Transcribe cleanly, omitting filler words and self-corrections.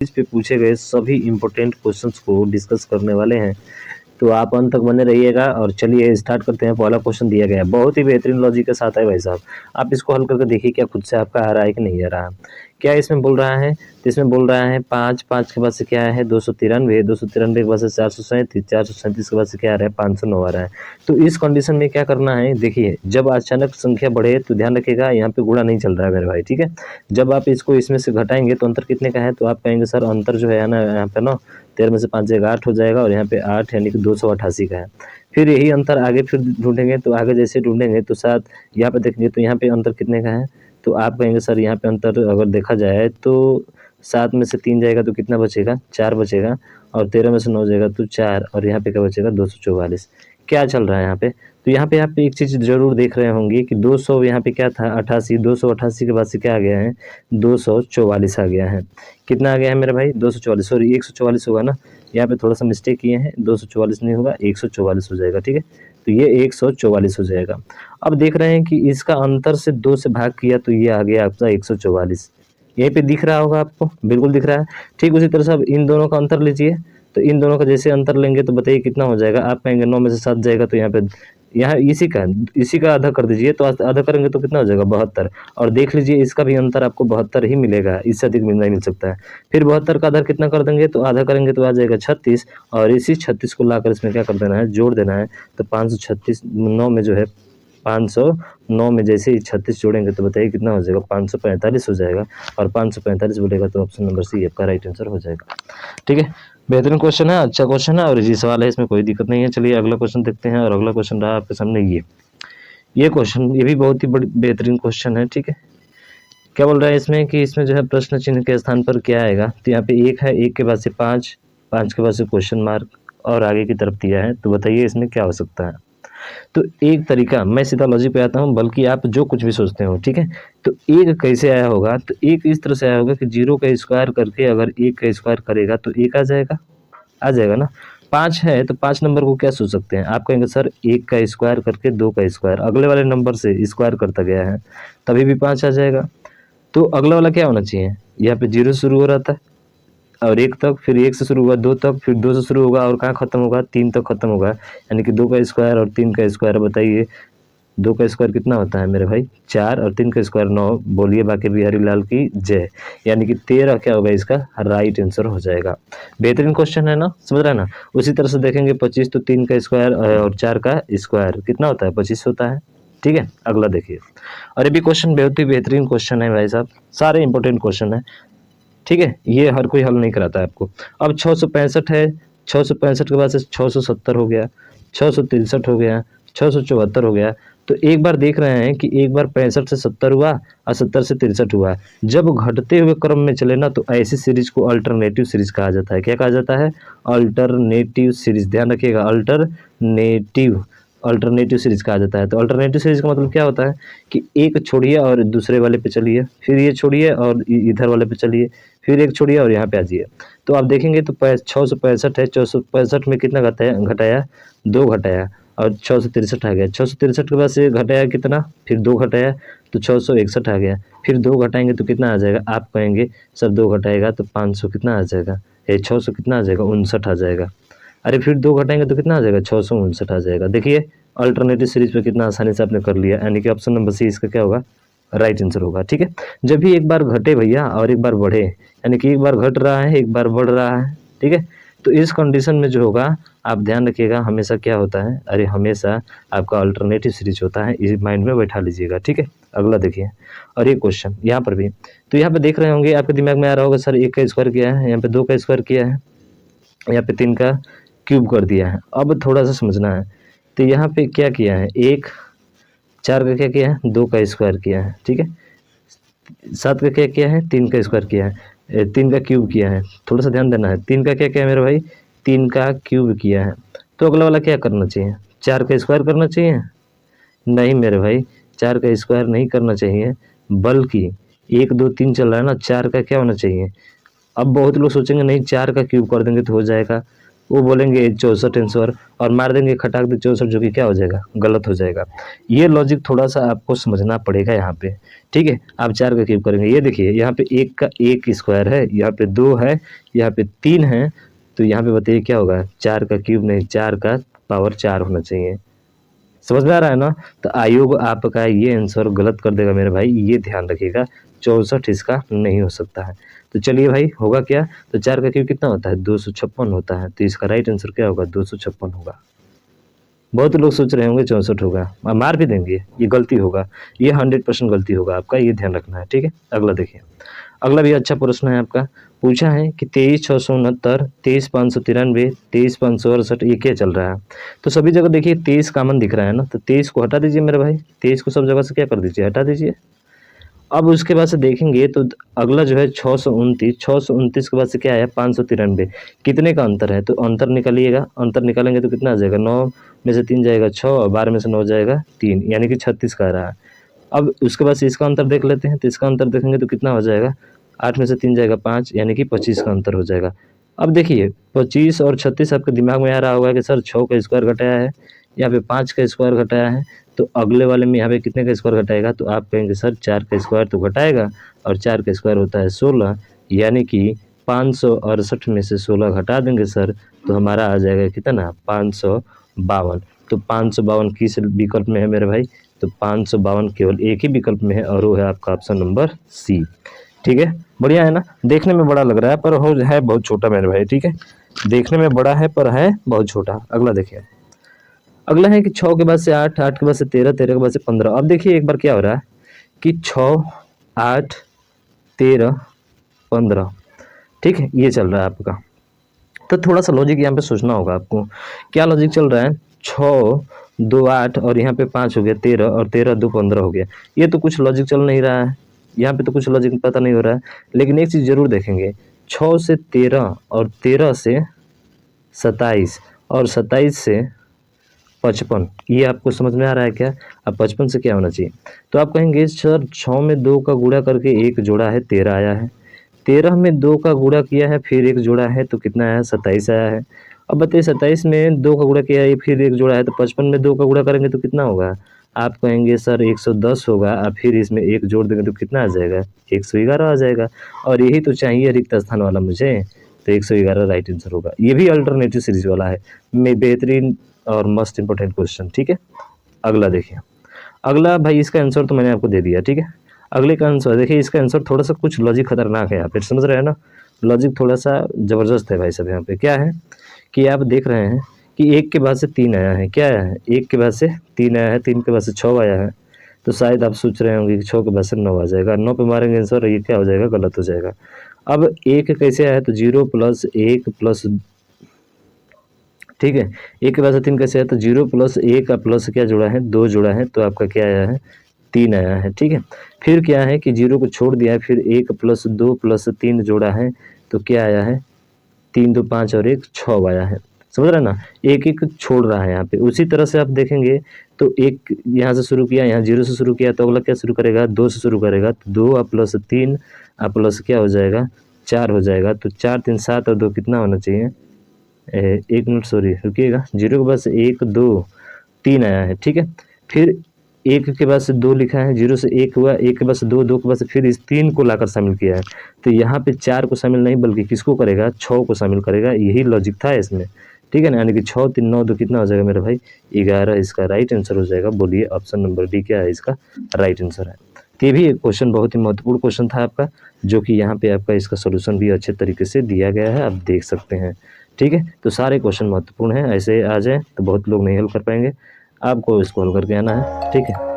इस पे पूछे गए सभी इम्पोर्टेंट क्वेश्चंस को डिस्कस करने वाले हैं, तो आप अंत तक बने रहिएगा। और चलिए स्टार्ट करते हैं। पहला क्वेश्चन दिया गया है, बहुत ही बेहतरीन लॉजिक के साथ है भाई साहब। आप इसको हल करके देखिए क्या खुद से आपका आ रहा है कि नहीं आ रहा। क्या इसमें बोल रहा है, तो इसमें बोल रहा है 5, 5 के बाद से क्या है 293, 293 के बाद से 437, 437 के बाद से क्या आ रहा है 509 आ रहा है। तो इस कंडीशन में क्या करना है, देखिए जब अचानक संख्या बढ़े तो ध्यान रखिएगा यहाँ पे गुणा नहीं चल रहा है मेरे भाई, ठीक है। जब आप इसको इसमें से घटाएंगे तो अंतर कितने का है, तो आप कहेंगे सर अंतर जो है ना यहाँ पे ना 13 में से 5 जाएगा 8 हो जाएगा, और यहाँ पे 8 यानी कि 288 का है। फिर यही अंतर आगे फिर ढूंढेंगे, तो आगे जैसे ढूंढेंगे तो 7 यहाँ पे देखेंगे तो यहाँ पे अंतर कितने का है, तो आप कहेंगे सर यहाँ पे अंतर अगर देखा जाए तो 7 में से 3 जाएगा तो कितना बचेगा 4 बचेगा, और 13 में से 9 जाएगा तो 4, और यहाँ पे क्या बचेगा 244। क्या चल रहा है यहाँ पे, तो यहाँ पे आप एक चीज़ जरूर देख रहे होंगे कि 200 यहाँ पे क्या था 88, 288 के बाद से क्या आ गया है 244 आ गया है। कितना आ गया है मेरे भाई 244, सॉरी 144 होगा ना, यहाँ पे थोड़ा सा मिस्टेक किए हैं, 244 नहीं होगा 144 हो जाएगा, ठीक है। तो ये 144 हो जाएगा। अब देख रहे हैं कि इसका अंतर से 2 से भाग किया तो ये आ गया आपका 144। यहीं पे दिख रहा होगा आपको, बिल्कुल दिख रहा है। ठीक उसी तरह से अब इन दोनों का अंतर लीजिए, तो इन दोनों का जैसे अंतर लेंगे तो बताइए कितना हो जाएगा। आप कहेंगे 9 में से 7 जाएगा, तो यहाँ पे यहाँ इसी का आधा कर दीजिए, तो आधा करेंगे तो कितना हो जाएगा 72। और देख लीजिए इसका भी अंतर आपको 72 ही मिलेगा, इससे अधिक नहीं मिल सकता है। फिर 72 का आधा कितना कर देंगे, तो आधा करेंगे तो आ जाएगा 36, और इसी 36 को लाकर इसमें क्या कर देना है जोड़ देना है। तो 536 9 में जो है 509 में जैसे ही 36 जोड़ेंगे तो बताइए कितना हो जाएगा 545 हो जाएगा, और 545 बोलेगा तो ऑप्शन नंबर सी आपका राइट आंसर हो जाएगा, ठीक है। बेहतरीन क्वेश्चन है, अच्छा क्वेश्चन है और इजी सवाल है, इसमें कोई दिक्कत नहीं है। चलिए अगला क्वेश्चन देखते हैं, और अगला क्वेश्चन रहा आपके सामने ये क्वेश्चन, ये भी बहुत ही बड़ी बेहतरीन क्वेश्चन है, ठीक है। क्या बोल रहा है इसमें कि इसमें जो है प्रश्न चिन्ह के स्थान पर क्या आएगा, तो यहाँ पे 1 है, 1 के बाद से 5, 5 के बाद से क्वेश्चन मार्क, और आगे की तरफ दिया है। तो बताइए इसमें क्या हो सकता है। तो एक तरीका, मैं सीधा लॉजिक पे आता हूँ, बल्कि आप जो कुछ भी सोचते हो, ठीक है। तो एक कैसे आया होगा, तो एक इस तरह से आया होगा कि 0 का स्क्वायर करके अगर 1 का स्क्वायर करेगा तो 1 आ जाएगा ना। 5 है तो 5 नंबर को क्या सोच सकते हैं, आप कहेंगे सर 1 का स्क्वायर करके 2 का स्क्वायर अगले वाले नंबर से स्क्वायर करता गया है, तभी भी 5 आ जाएगा। तो अगला वाला क्या होना चाहिए, यहाँ पे 0 शुरू हो रहा था और 1 तक, फिर 1 से शुरू हुआ 2 तक, फिर 2 से शुरू होगा और कहाँ खत्म होगा 3 तक खत्म होगा, यानी कि 2 का स्क्वायर और 3 का स्क्वायर। बताइए 2 का स्क्वायर कितना होता है मेरे भाई 4, और 3 का स्क्वायर 9। बोलिए बाकी बिहारी लाल की जय। यानी कि 13 क्या होगा इसका राइट आंसर हो जाएगा। बेहतरीन क्वेश्चन है ना, समझ रहा है ना। उसी तरह से देखेंगे 25, तो 3 का स्क्वायर और 4 का स्क्वायर कितना होता है 25 होता है, ठीक है। अगला देखिए, और ये भी क्वेश्चन बहुत ही बेहतरीन क्वेश्चन है भाई साहब, सारे इंपॉर्टेंट क्वेश्चन है, ठीक है। ये हर कोई हल नहीं कराता है आपको। अब 665 है, 665 के बाद से 670 हो गया, 663 हो गया, 674 हो गया। तो एक बार देख रहे हैं कि एक बार 65 से 70 हुआ और 70 से 63 हुआ। जब घटते हुए क्रम में चले ना तो ऐसी सीरीज को अल्टरनेटिव सीरीज कहा जाता है। क्या कहा जाता है, अल्टरनेटिव सीरीज। ध्यान रखिएगा अल्टरनेटिव सीरीज कहा जाता है। तो अल्टरनेटिव सीरीज का मतलब क्या होता है कि एक छोड़िए और दूसरे वाले पे चलिए, फिर ये छोड़िए और इधर वाले पे चलिए, फिर एक छोड़िए और यहाँ पे आ जाइए। तो आप देखेंगे तो 665 है, 665 में कितना घटाया 2 घटाया, और 663 आ गया। 663 के बाद से घटाया कितना, फिर 2 घटाया तो 661 आ गया। फिर 2 घटाएंगे तो कितना आ जाएगा, आप कहेंगे सर 2 घटाएगा तो 500 कितना आ जाएगा, 600 कितना आ जाएगा 59 आ जाएगा। अरे फिर 2 घटाएंगे तो कितना आ जाएगा 659 आ जाएगा। देखिए अल्टरनेटिव सीरीज पे कितना आसानी से आपने कर लिया, यानी कि ऑप्शन नंबर सी इसका क्या होगा राइट आंसर होगा, ठीक है। जब भी एक बार घटे भैया और एक बार बढ़े, यानी कि एक बार घट रहा है एक बार बढ़ रहा है, ठीक है। तो इस कंडीशन में जो होगा आप ध्यान रखिएगा हमेशा क्या होता है, अरे हमेशा आपका अल्टरनेटिव सीरीज होता है, इस माइंड में बैठा लीजिएगा, ठीक है। अगला देखिए, और ये क्वेश्चन यहाँ पर भी, तो यहाँ पे देख रहे होंगे आपके दिमाग में आ रहा होगा सर 1 का स्क्वायर किया है, यहाँ पे 2 का स्क्वायर किया है, यहाँ पे 3 का क्यूब कर दिया है। अब थोड़ा सा समझना है, तो यहाँ पे क्या किया है 1, 4 का क्या किया है 2 का स्क्वायर किया है, ठीक है। 7 का क्या किया है 3 का स्क्वायर किया है, 3 का क्यूब किया है। थोड़ा सा ध्यान देना है, 3 का क्या किया है मेरे भाई 3 का क्यूब किया है। तो अगला वाला क्या करना चाहिए 4 का स्क्वायर करना चाहिए, नहीं मेरे भाई 4 का स्क्वायर नहीं करना चाहिए, बल्कि 1 2 3 चल रहा है ना, 4 का क्या होना चाहिए। अब बहुत लोग सोचेंगे नहीं 4 का क्यूब कर देंगे तो हो जाएगा, वो बोलेंगे 64 आंसर और मार देंगे खटाक दे 64, जो कि क्या हो जाएगा, गलत हो जाएगा। ये लॉजिक थोड़ा सा आपको समझना पड़ेगा यहाँ पे, ठीक है। आप 4 का क्यूब करेंगे, ये देखिए यहाँ पे 1 का 1 स्क्वायर है, यहाँ पे 2 है, यहाँ पे 3 है, तो यहाँ पे बताइए क्या होगा, 4 का क्यूब नहीं, 4 का पावर 4 होना चाहिए। समझ में आ रहा है ना। तो आयोग आपका ये आंसर गलत कर देगा मेरे भाई, ये ध्यान रखिएगा, 64 इसका नहीं हो सकता है। तो चलिए भाई, होगा क्या, तो 4 का क्यूब कितना होता है, 256 होता है, तो इसका राइट आंसर क्या होगा, 256 होगा। बहुत लोग सोच रहे होंगे 64 होगा, मार भी देंगे, ये गलती होगा, ये 100% गलती होगा आपका, ये ध्यान रखना है, ठीक है। अगला देखिए, अगला भी अच्छा प्रश्न है आपका, पूछा है कि 23,669, 23,593, 23,568, ये क्या चल रहा है। तो सभी जगह देखिए 23 कॉमन दिख रहा है ना, तो 23 को हटा दीजिए मेरे भाई, 23 को सब जगह से क्या कर दीजिए, हटा दीजिए। अब उसके बाद से देखेंगे तो अगला जो है 629, 629 के बाद से क्या आया, 593, कितने का अंतर है, तो अंतर निकालिएगा, अंतर निकालेंगे तो कितना आ जाएगा, 9 में से 3 जाएगा 6 और 12 में से 9 जाएगा 3, यानी कि 36 का आ रहा है। अब उसके बाद से इसका अंतर देख लेते हैं, तो इसका अंतर देखेंगे तो कितना हो जाएगा, 8 में से 3 जाएगा 5, यानी कि 25 का अंतर हो जाएगा। अब देखिए 25 और 36 आपके दिमाग में आ रहा होगा कि सर 6 का स्क्वायर घटाया है, यहाँ पे 5 का स्क्वायर घटाया है, तो अगले वाले में यहाँ पे कितने का स्क्वायर घटाएगा, तो आप कहेंगे सर 4 का स्क्वायर तो घटाएगा, और 4 का स्क्वायर होता है 16, यानी कि 568 में से 16 घटा देंगे सर, तो हमारा आ जाएगा कितना, 552। तो 552 किस विकल्प में है मेरे भाई, तो 552 केवल एक ही विकल्प में है, और वो है आपका ऑप्शन नंबर सी, ठीक है। बढ़िया है ना, देखने में बड़ा लग रहा है पर हो है बहुत छोटा मेरे भाई, ठीक है, देखने में बड़ा है पर है बहुत छोटा। अगला देखिए, अगला है कि 6 के बाद से 8, 8 के बाद से 13, 13 के बाद से 15। अब देखिए एक बार क्या हो रहा है कि 6, 8, 13, 15, ठीक है, ये चल रहा है आपका। तो थोड़ा सा लॉजिक यहाँ पे सोचना होगा आपको, क्या लॉजिक चल रहा है, 6, 2, 8 और यहाँ पे 5 हो गया 13, और 13, 2, 15 हो गया। ये तो कुछ लॉजिक चल नहीं रहा है, यहाँ पे तो कुछ लॉजिक पता नहीं हो रहा है। लेकिन एक चीज़ जरूर देखेंगे, 6 से 13 और 13 से 27 और 27 से 55, ये आपको समझ में आ रहा है क्या। अब 55 से क्या होना चाहिए, तो आप कहेंगे सर 6 में 2 का गुणा करके एक जोड़ा है 13 आया है, 13 में 2 का गुणा किया है फिर एक जोड़ा है तो कितना आया, 27 आया है। अब बताइए 27 में 2 का गुणा किया है फिर एक जोड़ा है, तो 55 में 2 का गुणा करेंगे तो कितना होगा, आप कहेंगे सर 110 होगा, और फिर इसमें एक जोड़ देंगे तो कितना आ जाएगा, 111 आ जाएगा। और यही तो चाहिए रिक्त स्थान वाला मुझे, तो 111 राइट आंसर होगा। ये भी अल्टरनेटिव सीरीज वाला है, मैं बेहतरीन और मस्ट इंपॉर्टेंट क्वेश्चन, ठीक है। अगला देखिए, अगला भाई इसका आंसर तो मैंने आपको दे दिया, ठीक है। अगले का आंसर देखिए, इसका आंसर थोड़ा सा कुछ लॉजिक खतरनाक है यहाँ पे, समझ रहे हैं ना, लॉजिक थोड़ा सा ज़बरदस्त है भाई साहब। यहाँ पे क्या है कि आप देख रहे हैं कि 1 के बाद से 3 आया है, क्या आया है, 1 के बाद से 3 आया है, 3 के बाद से 6 आया है, तो शायद आप सोच रहे होंगे कि 6 के बाद से 9 आ जाएगा, 9 पे मारेंगे आंसर, ये क्या हो जाएगा, गलत हो जाएगा। अब 1 कैसे आया, तो 0 + 1 प्लस, ठीक है, 1 के बाद से 3 कैसे है, तो 0 + 1 का प्लस क्या जुड़ा है, 2 जुड़ा है, तो आपका क्या आया है, 3 आया है, ठीक है। फिर क्या है कि 0 को छोड़ दिया है, फिर 1 + 2 + 3 जोड़ा है, तो क्या आया है, 3, 2, 5 और 1 6 आया है। समझ रहे हैं ना, एक एक छोड़ रहा है यहाँ पे। उसी तरह से आप देखेंगे तो एक यहाँ से शुरू किया, यहाँ 0 से शुरू किया, तो अगला क्या शुरू करेगा, 2 से शुरू करेगा, तो 2 + 3 प्लस क्या हो जाएगा, 4 हो जाएगा। तो 4, 3, 7 और 2 कितना होना चाहिए, 1 मिनट सॉरी रुकिएगा, 0 के बाद से 1, 2, 3 आया है, ठीक है। फिर 1 के बाद से 2 लिखा है, 0 से 1 हुआ, 1 के बाद से 2, 2 के बाद से फिर इस 3 को लाकर शामिल किया है, तो यहाँ पे 4 को शामिल नहीं बल्कि किसको करेगा, 6 को शामिल करेगा, यही लॉजिक था इसमें, ठीक है ना। यानी कि 6, 3, 9, 2 कितना हो जाएगा मेरा भाई, 11 इसका राइट आंसर हो जाएगा। बोलिए ऑप्शन नंबर डी क्या है इसका राइट आंसर है। तो ये भी एक क्वेश्चन बहुत ही महत्वपूर्ण क्वेश्चन था आपका, जो कि यहाँ पे आपका इसका सोल्यूशन भी अच्छे तरीके से दिया गया है, आप देख सकते हैं, ठीक है। तो सारे क्वेश्चन महत्वपूर्ण हैं, ऐसे आ जाए तो बहुत लोग नहीं हल कर पाएंगे, आपको इसको हल करके आना है, ठीक है।